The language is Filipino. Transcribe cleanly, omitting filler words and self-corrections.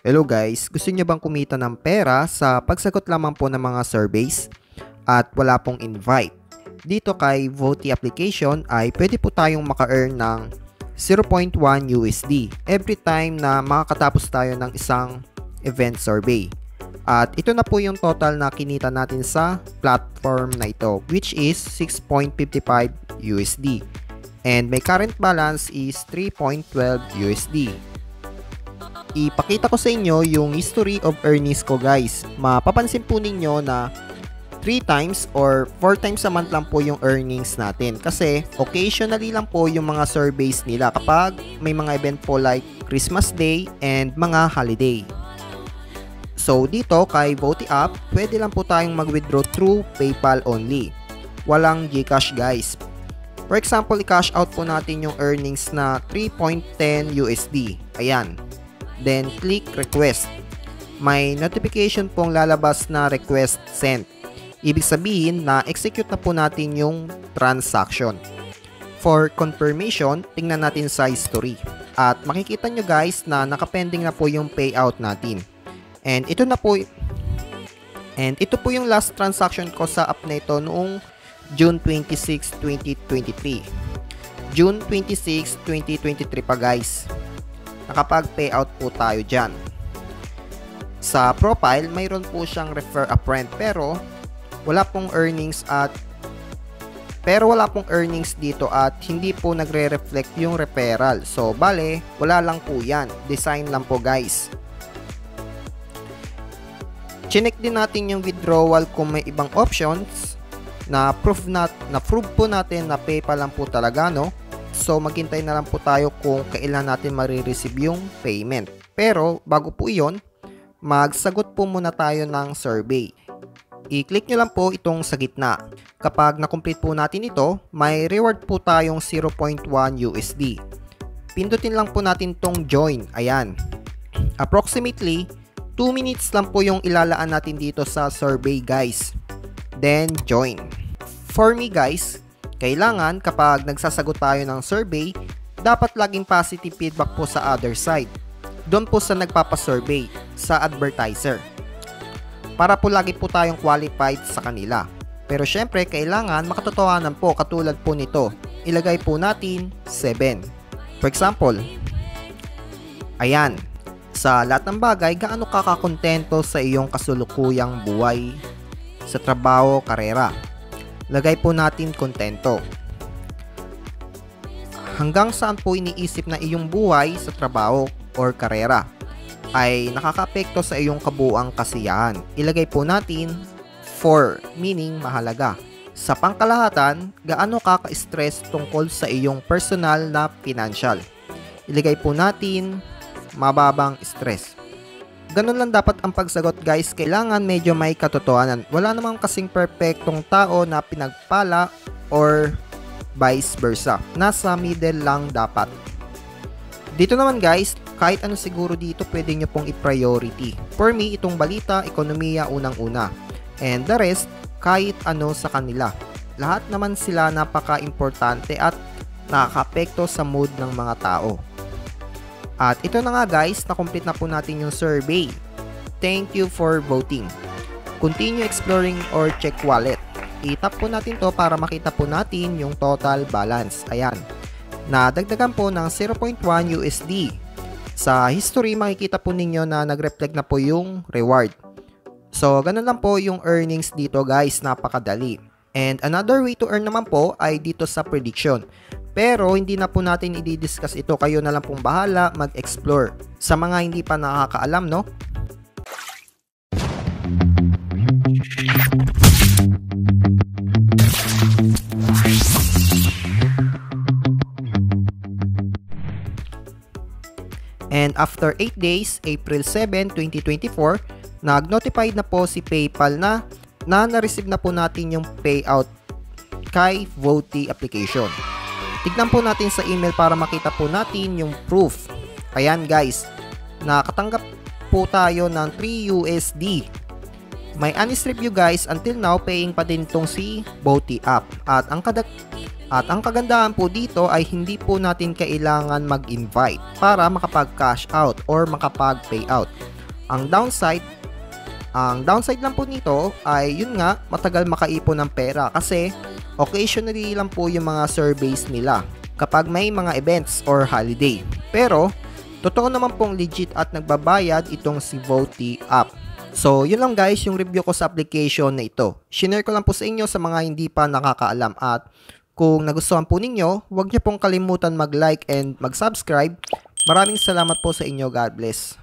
Hello guys, gusto niyo bang kumita ng pera sa pagsagot lamang po ng mga surveys at wala pong invite? Dito kay Voti application ay pwede po tayong maka-earn ng 0.1 USD every time na makakatapos tayo ng isang event survey. At ito na po yung total na kinita natin sa platform na ito, which is 6.55 USD. And my current balance is 3.12 USD. Ipakita ko sa inyo yung history of earnings ko guys. Mapapansin po ninyo na 3 times or 4 times a month lang po yung earnings natin. Kasi occasionally lang po yung mga surveys nila kapag may mga event po like Christmas Day and mga holiday. So dito kay Voti app, pwede lang po tayong mag-withdraw through PayPal only. Walang GCash guys. For example, i-cash out po natin yung earnings na 3.10 USD. Ayan. Then click request. May notification pong lalabas na request sent. Ibig sabihin na execute na po natin yung transaction. For confirmation, tingnan natin sa history. At makikita nyo guys na nakapending na po yung payout natin. And ito po yung last transaction ko sa app na ito noong June 26, 2023. June 26, 2023 pa guys. Nakapag-payout po tayo dyan. Sa profile, mayroon po siyang refer a friend pero wala pong earnings dito at hindi po nagre-reflect yung referral. So, bale, wala lang po yan. Design lang po guys. Chinek din natin yung withdrawal kung may ibang options na proof po natin na PayPal lang po talaga, no? So, maghintay na lang po tayo kung kailan natin marireceive yung payment. Pero, bago po iyon, magsagot po muna tayo ng survey. I-click nyo lang po itong sa gitna. Kapag na-complete po natin ito, may reward po tayong 0.1 USD. Pindutin lang po natin tong join. Ayan. Approximately, 2 minutes lang po yung ilalaan natin dito sa survey guys. Then, join. For me guys, kailangan kapag nagsasagot tayo ng survey, dapat laging positive feedback po sa other side. Doon po sa nagpapasurvey, sa advertiser. Para po lagi po tayong qualified sa kanila. Pero syempre, kailangan makatotohanan po katulad po nito. Ilagay po natin 7. For example, ayan, sa lahat ng bagay, gaano ka kakontento sa iyong kasulukuyang buhay sa trabaho, karera. Lagay po natin kontento. Hanggang saan po iniisip na iyong buhay sa trabaho or karera ay nakakaapekto sa iyong kabuuang kasiyahan. Ilagay po natin 4, meaning mahalaga. Sa pangkalahatan, gaano ka ka-stress tungkol sa iyong personal na financial. Ilagay po natin mababang stress. Ganun lang dapat ang pagsagot guys, kailangan medyo may katotohanan. Wala namang kasing perfectong tao na pinagpala or vice versa. Nasa middle lang dapat. Dito naman guys, kahit ano siguro dito pwede nyo pong i-priority. For me, itong balita, ekonomiya unang-una. And the rest, kahit ano sa kanila. Lahat naman sila napaka-importante at nakaka-apekto sa mood ng mga tao. At ito na nga guys, na-complete na po natin yung survey. Thank you for voting. Continue exploring or check wallet. I-tap po natin to para makita po natin yung total balance. Ayan. Nadagdagan po ng 0.1 USD. Sa history, makikita po ninyo na nag-reflect na po yung reward. So, ganun lang po yung earnings dito guys. Napakadali. And another way to earn naman po ay dito sa prediction. Pero hindi na po natin i-discuss ito. Kayo na lang pong bahala mag-explore. Sa mga hindi pa nakakaalam, no? And after 8 days, April 7, 2024, nag-notified na po si PayPal na na-receive na po natin yung payout kay Voti application. Tignan po natin sa email para makita po natin yung proof. Ayan guys, nakatanggap po tayo ng 3 USD. May honest review guys, until now paying pa din tong si Voti app. At ang At ang kagandahan po dito ay hindi po natin kailangan mag-invite para makapag-cash out or makapag-payout. Ang downside lang po nito ay yun nga, matagal makaipon ng pera kasi occasionally lang po yung mga surveys nila kapag may mga events or holiday. Pero totoo naman pong legit at nagbabayad itong si Voty app. So, yun lang guys yung review ko sa application na ito. Shinare ko lang po sa inyo sa mga hindi pa nakakaalam at kung nagustuhan po ninyo, huwag niyo pong kalimutan mag-like and mag-subscribe. Maraming salamat po sa inyo. God bless.